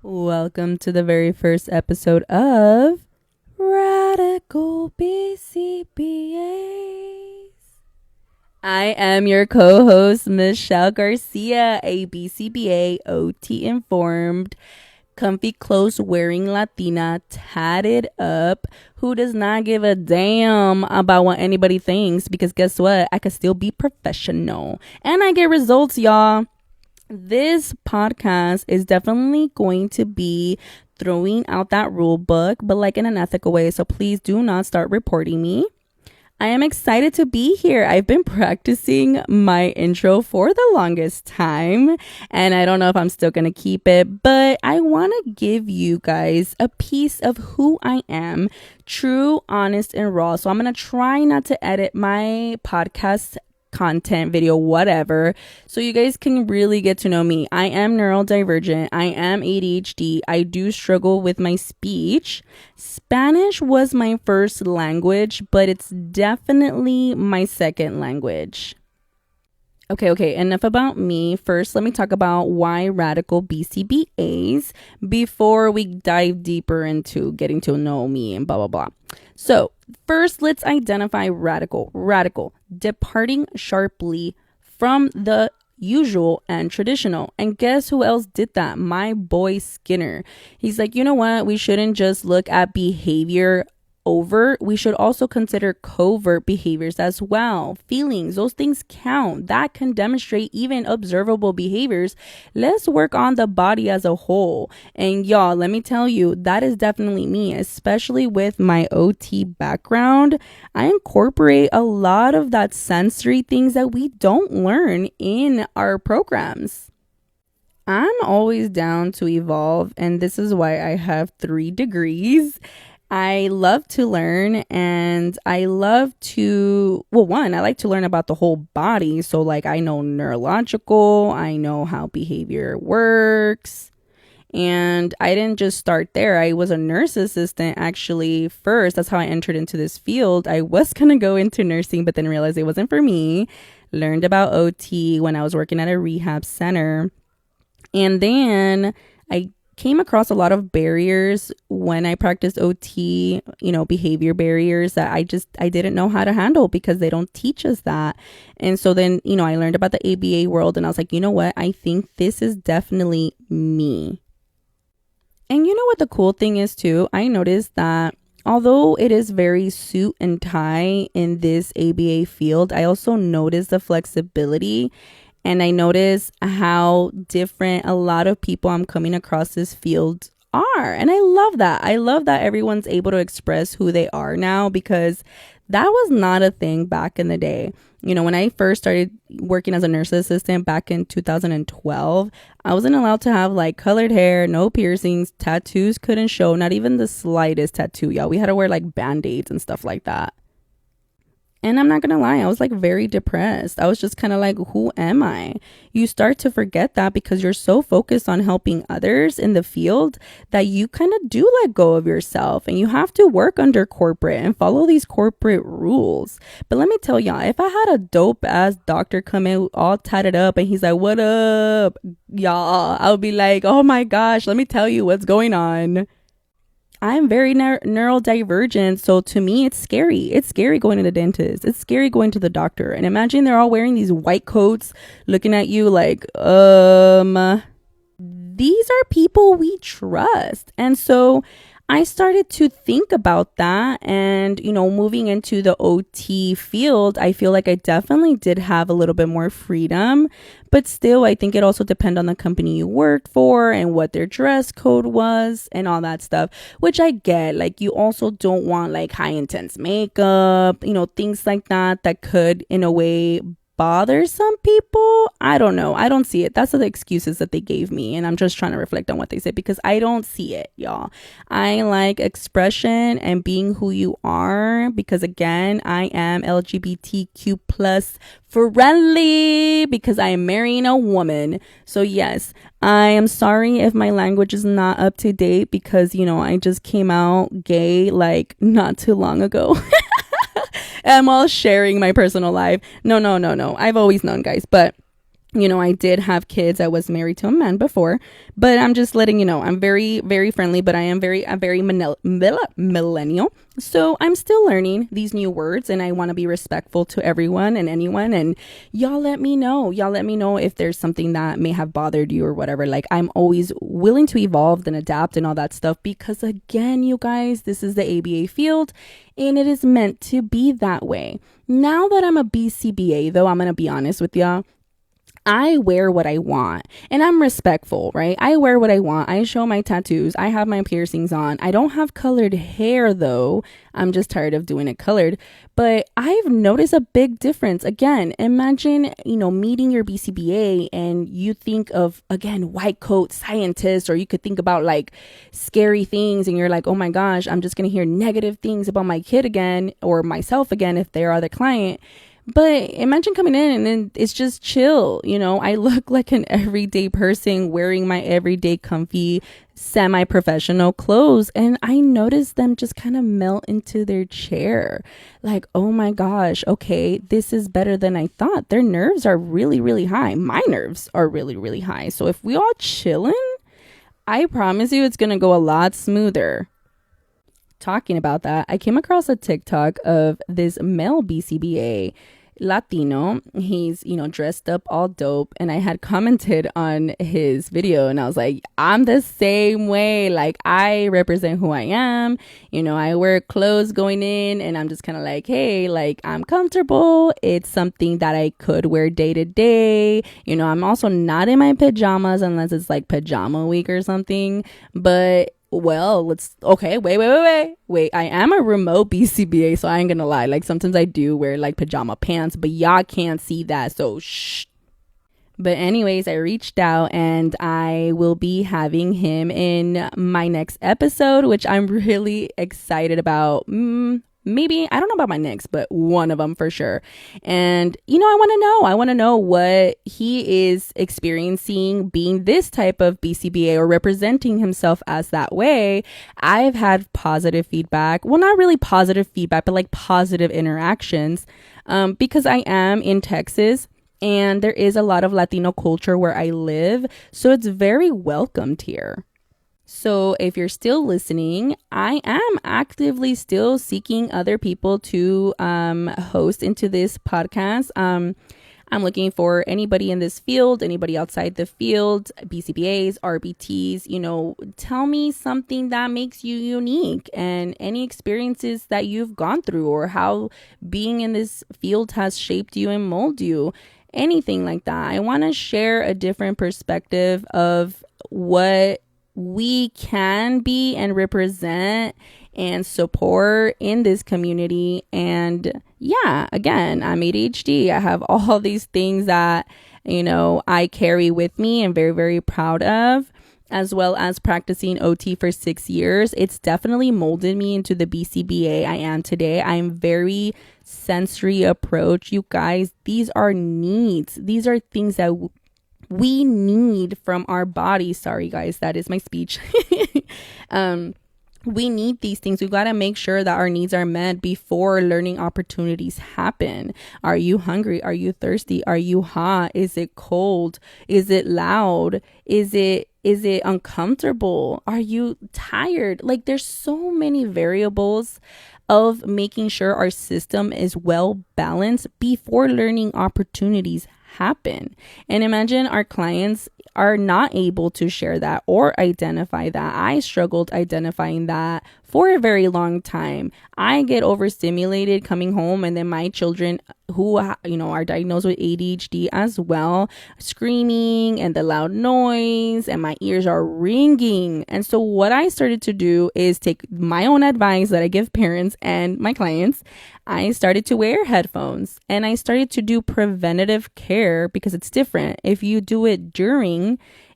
Welcome to the very first episode of Radical BCBAs. I am your co-host, Michelle Garcia, a BCBA OT informed, comfy clothes wearing Latina, tatted up, who does not give a damn about what anybody thinks, because guess what? I can still be professional and I get results, y'all. This podcast is definitely going to be throwing out that rule book, but like in an ethical way. So please do not start reporting me. I am excited to be here. I've been practicing my intro for the longest time, and I don't know if I'm still going to keep it, but I want to give you guys a piece of who I am, true, honest, and raw. So I'm going to try not to edit my podcast content, video, whatever, so you guys can really get to know me. I am neurodivergent. I am ADHD. I do struggle with my speech. Spanish was my first language, but it's definitely my second language. Okay, enough about me. First, let me talk about why radical BCBAs before we dive deeper into getting to know me and blah, blah, blah. So first, let's identify radical. Radical, departing sharply from the usual and traditional. And guess who else did that? My boy Skinner. He's like, you know what? We shouldn't just look at behavior overt, we should also consider covert behaviors as well. Feelings, those things count. That can demonstrate even observable behaviors. Let's work on the body as a whole. And y'all, let me tell you, that is definitely me, especially with my OT background. I incorporate a lot of that sensory things that we don't learn in our programs. I'm always down to evolve, and this is why I have 3 degrees. I love to learn, and I love to, I like to learn about the whole body. So like I know neurological, I know how behavior works. And I didn't just start there. I was a nurse assistant actually first. That's how I entered into this field. I was going to go into nursing, but then realized it wasn't for me. Learned about OT when I was working at a rehab center. And then I came across a lot of barriers when I practiced OT, behavior barriers that I didn't know how to handle because they don't teach us that. And so then, I learned about the ABA world, and I was like, you know what? I think this is definitely me. And you know what the cool thing is too? I noticed that although it is very suit and tie in this ABA field, I also noticed the flexibility. And I notice how different a lot of people I'm coming across this field are. And I love that. I love that everyone's able to express who they are now, because that was not a thing back in the day. When I first started working as a nurse assistant back in 2012, I wasn't allowed to have like colored hair, no piercings, tattoos couldn't show, not even the slightest tattoo, y'all. We had to wear like band-aids and stuff like that. And I'm not going to lie, I was like very depressed. I was just kind of like, who am I? You start to forget that because you're so focused on helping others in the field that you kind of do let go of yourself, and you have to work under corporate and follow these corporate rules. But let me tell y'all, if I had a dope ass doctor come in all tatted up and he's like, what up, y'all? I would be like, oh my gosh, let me tell you what's going on. I'm very neurodivergent, so to me, it's scary. It's scary going to the dentist. It's scary going to the doctor. And imagine they're all wearing these white coats, looking at you like, these are people we trust. And so I started to think about that, and, moving into the OT field, I feel like I definitely did have a little bit more freedom, but still, I think it also depends on the company you worked for and what their dress code was and all that stuff, which I get. Like, you also don't want like high intense makeup, things like that could in a way bother some people. I don't know. I don't see it. That's the excuses that they gave me. And I'm just trying to reflect on what they said because I don't see it, y'all. I like expression and being who you are because, again, I am LGBTQ plus friendly because I am marrying a woman. So yes, I am sorry if my language is not up to date because, I just came out gay like not too long ago. I'm all sharing my personal life. No. I've always known, guys. But I did have kids. I was married to a man before, but I'm just letting you know, I'm very, very friendly, but I'm very millennial. So I'm still learning these new words, and I want to be respectful to everyone and anyone. And y'all let me know. Y'all let me know if there's something that may have bothered you or whatever. Like, I'm always willing to evolve and adapt and all that stuff, because again, you guys, this is the ABA field and it is meant to be that way. Now that I'm a BCBA, though, I'm going to be honest with y'all. I wear what I want, and I'm respectful, right? I wear what I want. I show my tattoos. I have my piercings on. I don't have colored hair though. I'm just tired of doing it colored. But I've noticed a big difference. Again, imagine, meeting your BCBA and you think of, again, white coat scientists, or you could think about like scary things and you're like, oh my gosh, I'm just going to hear negative things about my kid again, or myself again if they are the client. But imagine coming in and then it's just chill. I look like an everyday person wearing my everyday comfy, semi-professional clothes. And I notice them just kind of melt into their chair. Like, oh my gosh, okay, this is better than I thought. Their nerves are really, really high. My nerves are really, really high. So if we all chilling, I promise you it's going to go a lot smoother. Talking about that, I came across a TikTok of this male BCBA Latino. He's, dressed up all dope. And I had commented on his video and I was like, I'm the same way. Like, I represent who I am. I wear clothes going in and I'm just kind of like, hey, like, I'm comfortable. It's something that I could wear day to day. I'm also not in my pajamas unless it's like pajama week or something. But wait. I am a remote BCBA, so I ain't gonna lie. Like, sometimes I do wear like pajama pants, but y'all can't see that, so shh. But anyways, I reached out and I will be having him in my next episode, which I'm really excited about. Maybe, I don't know about my next, but one of them for sure. And, I want to know what he is experiencing being this type of BCBA or representing himself as that way. I've had positive feedback. Well, not really positive feedback, but like positive interactions, because I am in Texas and there is a lot of Latino culture where I live. So it's very welcomed here. So if you're still listening, I am actively still seeking other people to host into this podcast. I'm looking for anybody in this field, anybody outside the field, BCBAs, RBTs, tell me something that makes you unique and any experiences that you've gone through or how being in this field has shaped you and molded you. Anything like that. I want to share a different perspective of what we can be and represent and support in this community. And yeah, again, I'm ADHD. I have all these things that, I carry with me and very, very proud of, as well as practicing OT for 6 years. It's definitely molded me into the BCBA I am today. I'm very sensory approach. You guys, these are needs. These are things that we need from our body. Sorry guys, that is my speech. We need these things. We got to make sure that our needs are met before learning opportunities happen. Are you hungry? Are you thirsty? Are you hot? Is it cold? Is it loud? Is it uncomfortable? Are you tired? Like, there's so many variables of making sure our system is well balanced before learning opportunities happen. And imagine our clients are not able to share that or identify that. I struggled identifying that for a very long time. I get overstimulated coming home, and then my children who are diagnosed with ADHD as well, screaming and the loud noise, and my ears are ringing. And so what I started to do is take my own advice that I give parents and my clients. I started to wear headphones and I started to do preventative care, because it's different. If you do it during,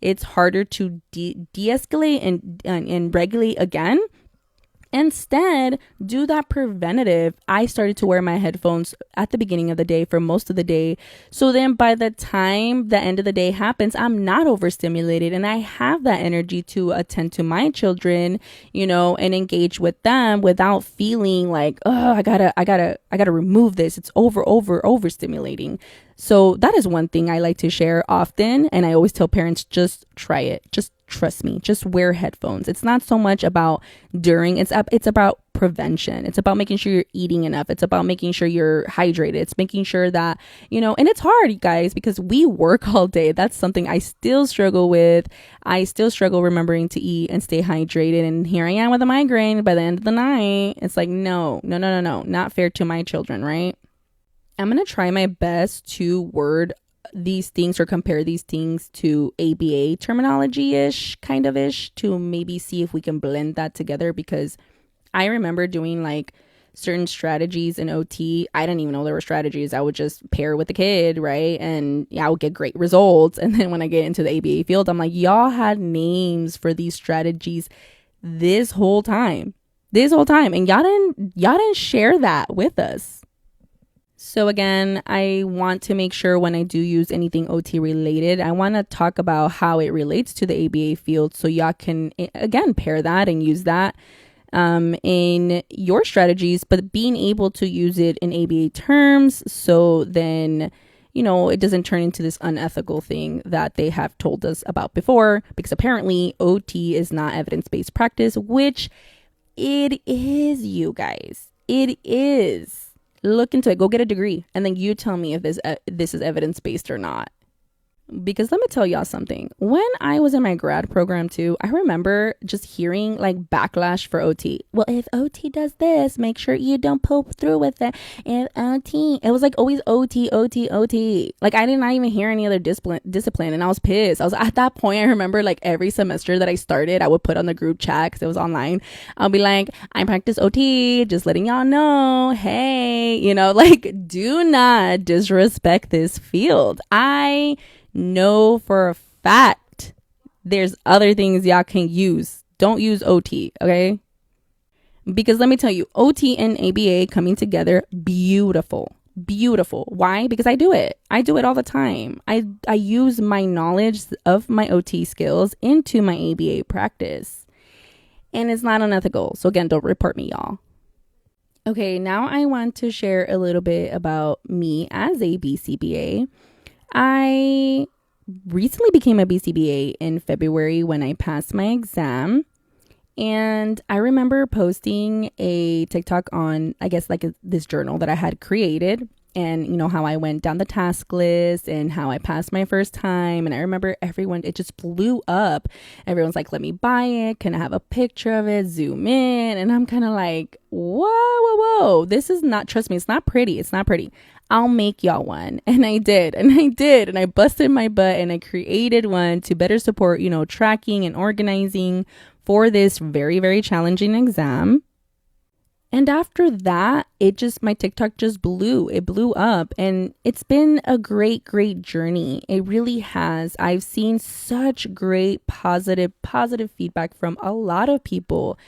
it's harder to de-escalate and regulate again. Instead, do that preventative. I started to wear my headphones at the beginning of the day for most of the day. So then by the time the end of the day happens, I'm not overstimulated and I have that energy to attend to my children, and engage with them without feeling like, oh, I gotta remove this. It's overstimulating. So that is one thing I like to share often. And I always tell parents, just try it. Just trust me. Just wear headphones. It's not so much about during, it's about prevention. It's about making sure you're eating enough. It's about making sure you're hydrated. It's making sure that, and it's hard, you guys, because we work all day. That's something I still struggle with. I still struggle remembering to eat and stay hydrated. And here I am with a migraine by the end of the night. It's like, no, not fair to my children, right? I'm going to try my best to word these things or compare these things to ABA terminology-ish, kind of ish, to maybe see if we can blend that together, because I remember doing like certain strategies in OT. I didn't even know there were strategies. I would just pair with the kid, right? And yeah, I would get great results. And then when I get into the ABA field, I'm like, y'all had names for these strategies this whole time. And y'all didn't share that with us. So again, I want to make sure when I do use anything OT related, I want to talk about how it relates to the ABA field, so y'all can, again, pair that and use that in your strategies, but being able to use it in ABA terms, so then, it doesn't turn into this unethical thing that they have told us about before, because apparently OT is not evidence-based practice, which it is, you guys. It is. Look into it. Go get a degree. And then you tell me if this is evidence-based or not. Because let me tell y'all something. When I was in my grad program too, I remember just hearing like backlash for OT. Well, if OT does this, make sure you don't pull through with it. If OT, it was like always OT. Like I did not even hear any other discipline, and I was pissed. I was at that point. I remember like every semester that I started, I would put on the group chat because it was online. I'll be like, I practice OT, just letting y'all know. Hey, like do not disrespect this field. I know for a fact there's other things y'all can use. Don't use OT, okay? Because let me tell you, OT and ABA coming together, beautiful. Why? Because I do it all the time. I use my knowledge of my OT skills into my ABA practice, and it's not unethical. So again, don't report me, y'all. Okay, now I want to share a little bit about me as a BCBA. I recently became a BCBA in February when I passed my exam. And I remember posting a TikTok on, I guess, like this journal that I had created. And how I went down the task list and how I passed my first time. And I remember it just blew up. Everyone's like, let me buy it. Can I have a picture of it? Zoom in. And I'm kind of like, whoa. This is not, trust me, it's not pretty. I'll make y'all one. And I did. And I busted my butt and I created one to better support, tracking and organizing for this very, very challenging exam. And after that, my TikTok just blew up, and it's been a great, great journey. It really has. I've seen such great positive feedback from a lot of people,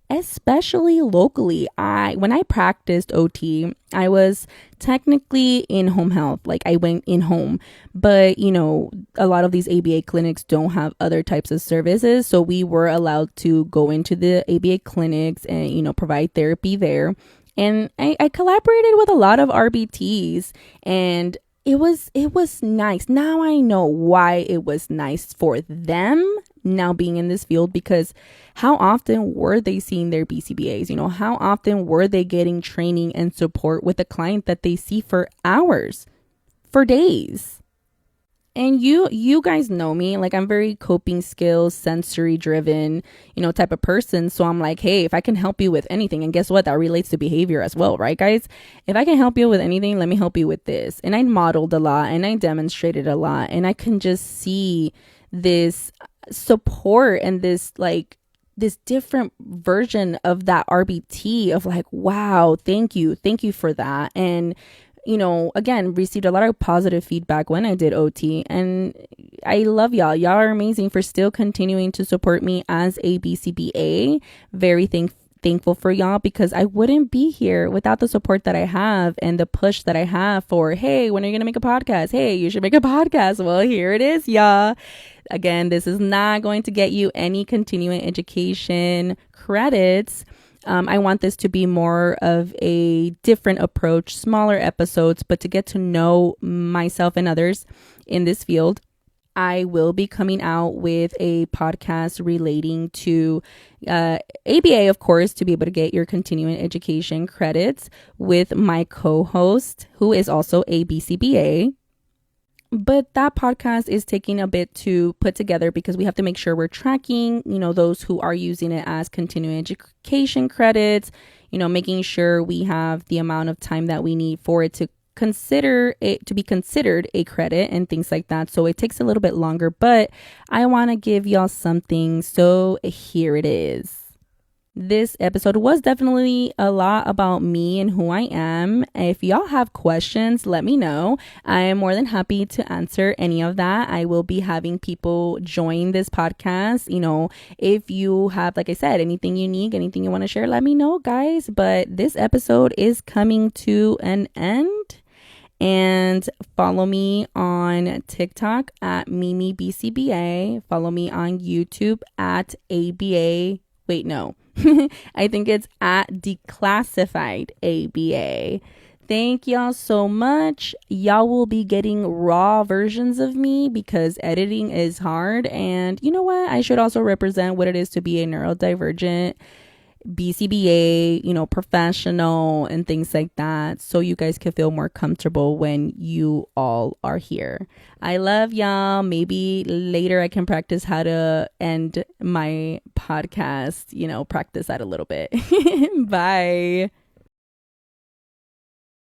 especially locally. When I practiced OT, I was technically in home health, like I went in home, but a lot of these ABA clinics don't have other types of services, so we were allowed to go into the ABA clinics and provide therapy there. And I collaborated with a lot of RBTs, and it was nice. Now I know why it was nice for them now being in this field, because how often were they seeing their BCBAs? How often were they getting training and support with a client that they see for hours, for days? And you guys know me, like I'm very coping skills, sensory driven, type of person. So I'm like, hey, if I can help you with anything, and guess what? That relates to behavior as well, right, guys? If I can help you with anything, let me help you with this. And I modeled a lot and I demonstrated a lot, and I can just see this support and this different version of that RBT of like, wow, thank you for that. And again, received a lot of positive feedback when I did OT, and I love y'all. Y'all are amazing for still continuing to support me as a BCBA. Very thankful for y'all, because I wouldn't be here without the support that I have and the push that I have for, hey, when are you going to make a podcast? Hey, you should make a podcast. Well, here it is, y'all. Again, this is not going to get you any continuing education credits. I want this to be more of a different approach, smaller episodes, but to get to know myself and others in this field. I will be coming out with a podcast relating to ABA, of course, to be able to get your continuing education credits with my co-host, who is also a BCBA. But that podcast is taking a bit to put together because we have to make sure we're tracking, those who are using it as continuing education credits, making sure we have the amount of time that we need for it to be considered a credit and things like that. So it takes a little bit longer, but I want to give y'all something. So here it is. This episode was definitely a lot about me and who I am. If y'all have questions, let me know. I am more than happy to answer any of that. I will be having people join this podcast. If you have, like I said, anything unique, anything you want to share, let me know, guys. But this episode is coming to an end. And follow me on TikTok at MimiBCBA. Follow me on YouTube at ABA. Wait, no. I think it's at Declassified ABA. Thank y'all so much. Y'all will be getting raw versions of me because editing is hard. And you know what? I should also represent what it is to be a neurodivergent BCBA, professional and things like that. So you guys can feel more comfortable when you all are here. I love y'all. Maybe later I can practice how to end my podcast, practice that a little bit. Bye.